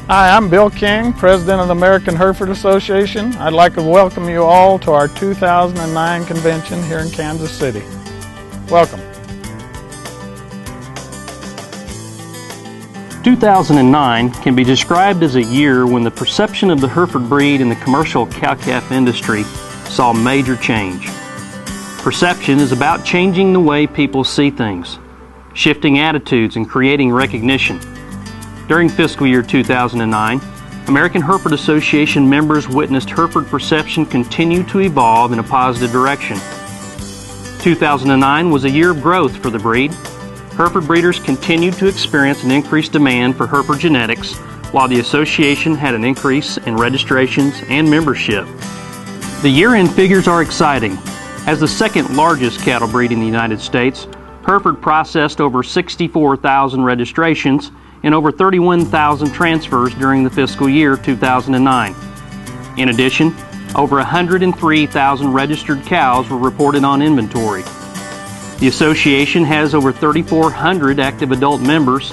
Hi, I'm Bill King, President of the American Hereford Association. I'd like to welcome you all to our 2009 convention here in Kansas City. Welcome. 2009 can be described as a year when the perception of the Hereford breed in the commercial cow-calf industry saw major change. Perception is about changing the way people see things, shifting attitudes, and creating recognition. During fiscal year 2009, American Hereford Association members witnessed Hereford perception continue to evolve in a positive direction. 2009 was a year of growth for the breed. Hereford breeders continued to experience an increased demand for Hereford genetics, while the association had an increase in registrations and membership. The year-end figures are exciting. As the second largest cattle breed in the United States, Hereford processed over 64,000 registrations and over 31,000 transfers during the fiscal year 2009. In addition, over 103,000 registered cows were reported on inventory. The association has over 3,400 active adult members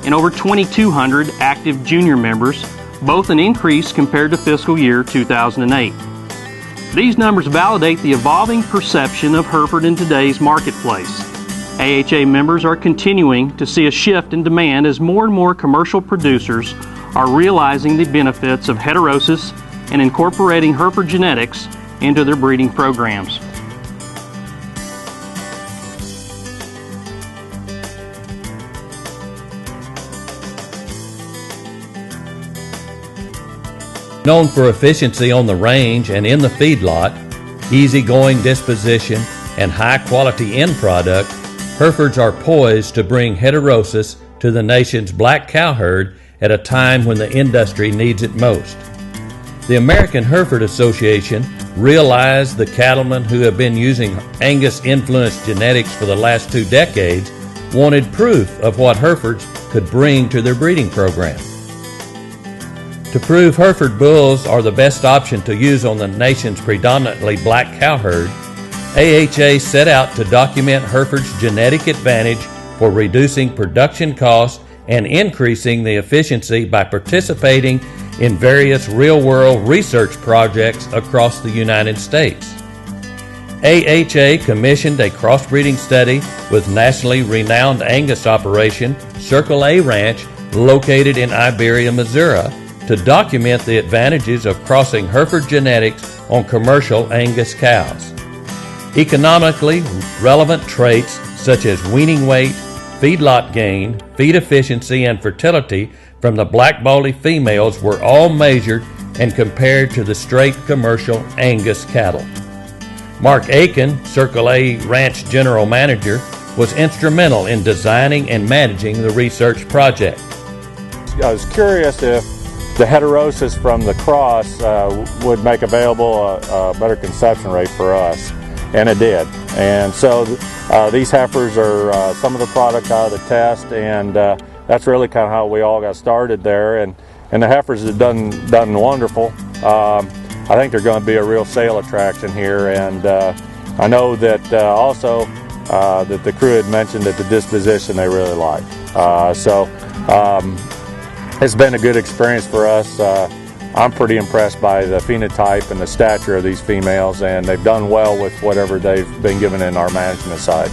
and over 2,200 active junior members, both an increase compared to fiscal year 2008. These numbers validate the evolving perception of Hereford in today's marketplace. AHA members are continuing to see a shift in demand as more and more commercial producers are realizing the benefits of heterosis and incorporating Hereford genetics into their breeding programs. Known for efficiency on the range and in the feedlot, easygoing disposition, and high-quality end product, Herefords are poised to bring heterosis to the nation's black cow herd at a time when the industry needs it most. The American Hereford Association realized the cattlemen who have been using Angus-influenced genetics for the last 2 decades wanted proof of what Herefords could bring to their breeding program. To prove Hereford bulls are the best option to use on the nation's predominantly black cow herd, AHA set out to document Hereford's genetic advantage for reducing production costs and increasing the efficiency by participating in various real-world research projects across the United States. AHA commissioned a crossbreeding study with nationally renowned Angus operation Circle A Ranch located in Iberia, Missouri, to document the advantages of crossing Hereford genetics on commercial Angus cows. Economically relevant traits such as weaning weight, feedlot gain, feed efficiency, and fertility from the black baldy females were all measured and compared to the straight commercial Angus cattle. Mark Aiken, Circle A Ranch General Manager, was instrumental in designing and managing the research project. I was curious if the heterosis from the cross would make available a better conception rate for us. And it did. And so these heifers are some of the product out of the test, and that's really kind of how we all got started there. And the heifers have done wonderful. I think they're going to be a real sale attraction here. And I know that also that the crew had mentioned that the disposition they really like. So it's been a good experience for us. I'm pretty impressed by the phenotype and the stature of these females, and they've done well with whatever they've been given in our management side.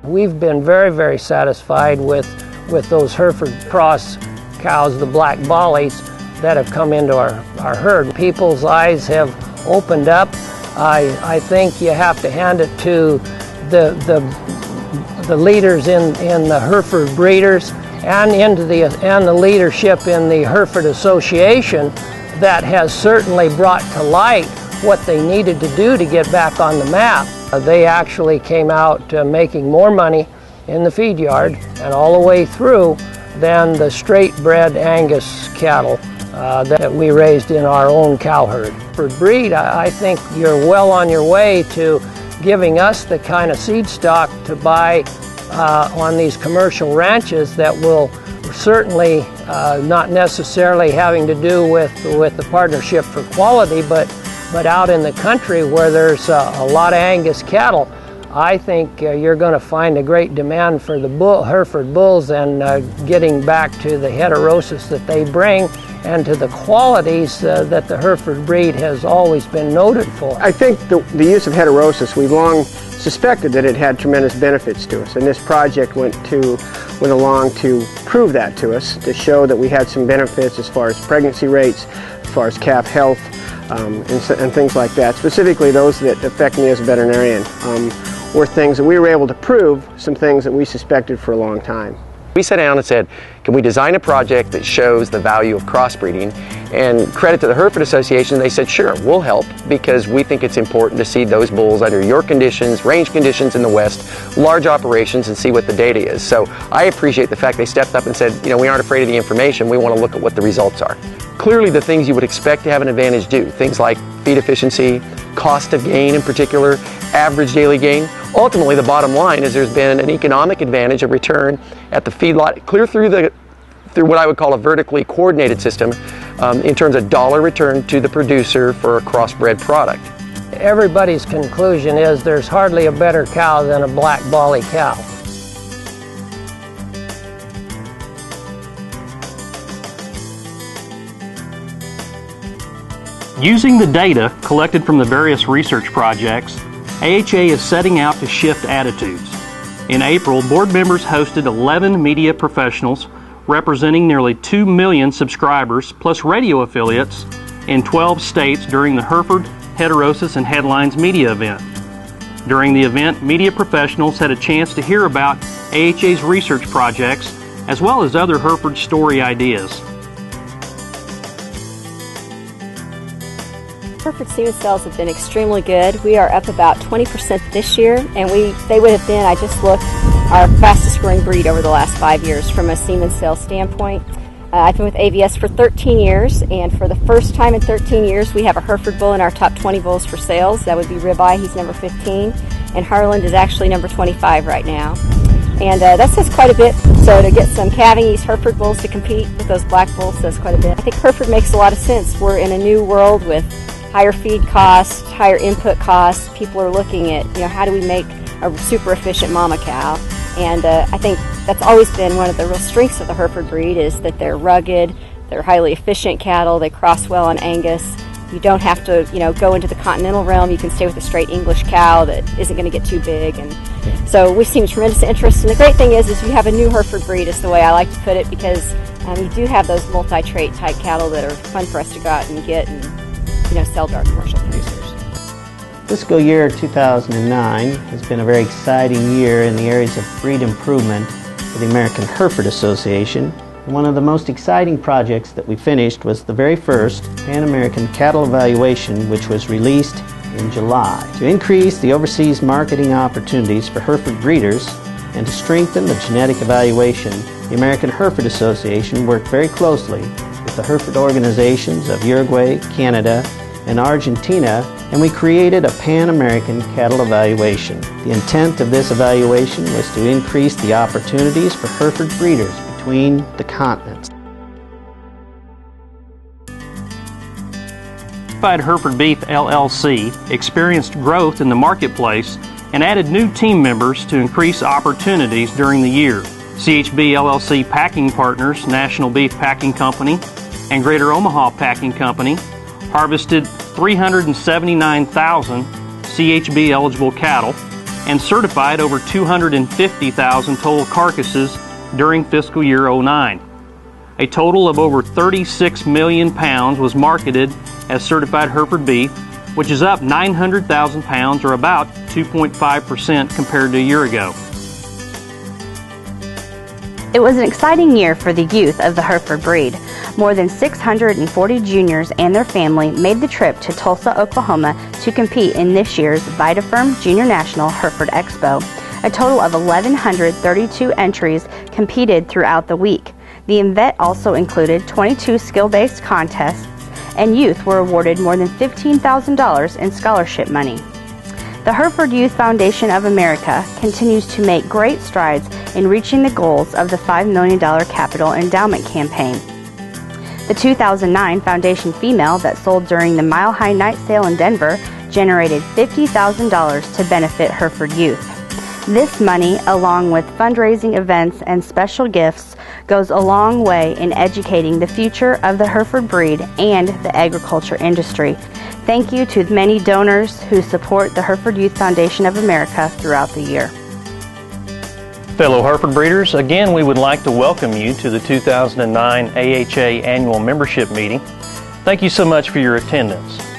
We've been very, very satisfied with those Hereford cross cows, the black bollies, that have come into our herd. People's eyes have opened up. I think you have to hand it to the leaders in the Hereford breeders and the leadership in the Hereford Association that has certainly brought to light what they needed to do to get back on the map. They actually came out making more money in the feed yard and all the way through than the straight bred Angus cattle that we raised in our own cow herd. For breed, I think you're well on your way to giving us the kind of seed stock to buy on these commercial ranches that will certainly not necessarily having to do with the partnership for quality, but out in the country where there's a lot of Angus cattle. I think you're going to find a great demand for the Hereford bulls, and getting back to the heterosis that they bring and to the qualities that the Hereford breed has always been noted for. I think the use of heterosis, we've long suspected that it had tremendous benefits to us, and this project went along to prove that to us, to show that we had some benefits as far as pregnancy rates, as far as calf health, and things like that. Specifically those that affect me as a veterinarian were things that we were able to prove, some things that we suspected for a long time. We sat down and said, can we design a project that shows the value of crossbreeding? And credit to the Hereford Association, they said, sure, we'll help, because we think it's important to see those bulls under your conditions, range conditions in the West, large operations, and see what the data is. So I appreciate the fact they stepped up and said, you know, we aren't afraid of the information, we want to look at what the results are. Clearly the things you would expect to have an advantage do, things like feed efficiency, cost of gain in particular, average daily gain. Ultimately, the bottom line is there's been an economic advantage, a return at the feedlot, clear through what I would call a vertically coordinated system in terms of dollar return to the producer for a crossbred product. Everybody's conclusion is there's hardly a better cow than a black Bali cow. Using the data collected from the various research projects, AHA is setting out to shift attitudes. In April, board members hosted 11 media professionals representing nearly 2 million subscribers plus radio affiliates in 12 states during the Hereford Heterosis and Headlines media event. During the event, media professionals had a chance to hear about AHA's research projects as well as other Hereford story ideas. Hereford semen sales have been extremely good. We are up about 20% this year, and they would have been, I just looked, our fastest growing breed over the last 5 years from a semen sales standpoint. I've been with AVS for 13 years, and for the first time in 13 years, we have a Hereford bull in our top 20 bulls for sales. That would be Ribeye, he's number 15, and Harland is actually number 25 right now. And that says quite a bit. So to get some calving East Hereford bulls to compete with those black bulls says quite a bit. I think Hereford makes a lot of sense. We're in a new world with higher feed costs, higher input costs. People are looking at, how do we make a super efficient mama cow? And I think that's always been one of the real strengths of the Hereford breed, is that they're rugged, they're highly efficient cattle, they cross well on Angus. You don't have to, go into the continental realm. You can stay with a straight English cow that isn't going to get too big. And so we've seen tremendous interest. And the great thing is you have a new Hereford breed, is the way I like to put it, because you do have those multi-trait type cattle that are fun for us to go out and get and sell to our commercial producers. Fiscal year 2009 has been a very exciting year in the areas of breed improvement for the American Hereford Association. And one of the most exciting projects that we finished was the very first Pan-American Cattle Evaluation, which was released in July. To increase the overseas marketing opportunities for Hereford breeders and to strengthen the genetic evaluation, the American Hereford Association worked very closely with the Hereford organizations of Uruguay, Canada, and Argentina, and we created a Pan-American Cattle Evaluation. The intent of this evaluation was to increase the opportunities for Hereford breeders between the continents. Certified Hereford Beef LLC experienced growth in the marketplace and added new team members to increase opportunities during the year. CHB LLC Packing Partners, National Beef Packing Company, and Greater Omaha Packing Company harvested 379,000 CHB eligible cattle and certified over 250,000 total carcasses during fiscal year 09. A total of over 36 million pounds was marketed as certified Hereford beef, which is up 900,000 pounds, or about 2.5% compared to a year ago. It was an exciting year for the youth of the Hereford breed. More than 640 juniors and their family made the trip to Tulsa, Oklahoma to compete in this year's VitaFirm Junior National Hereford Expo. A total of 1,132 entries competed throughout the week. The event also included 22 skill-based contests, and youth were awarded more than $15,000 in scholarship money. The Hereford Youth Foundation of America continues to make great strides in reaching the goals of the $5 million capital endowment campaign. The 2009 Foundation Female that sold during the Mile High Night Sale in Denver generated $50,000 to benefit Hereford youth. This money, along with fundraising events and special gifts, goes a long way in educating the future of the Hereford breed and the agriculture industry. Thank you to the many donors who support the Hereford Youth Foundation of America throughout the year. Fellow Hereford breeders, again we would like to welcome you to the 2009 AHA Annual Membership Meeting. Thank you so much for your attendance.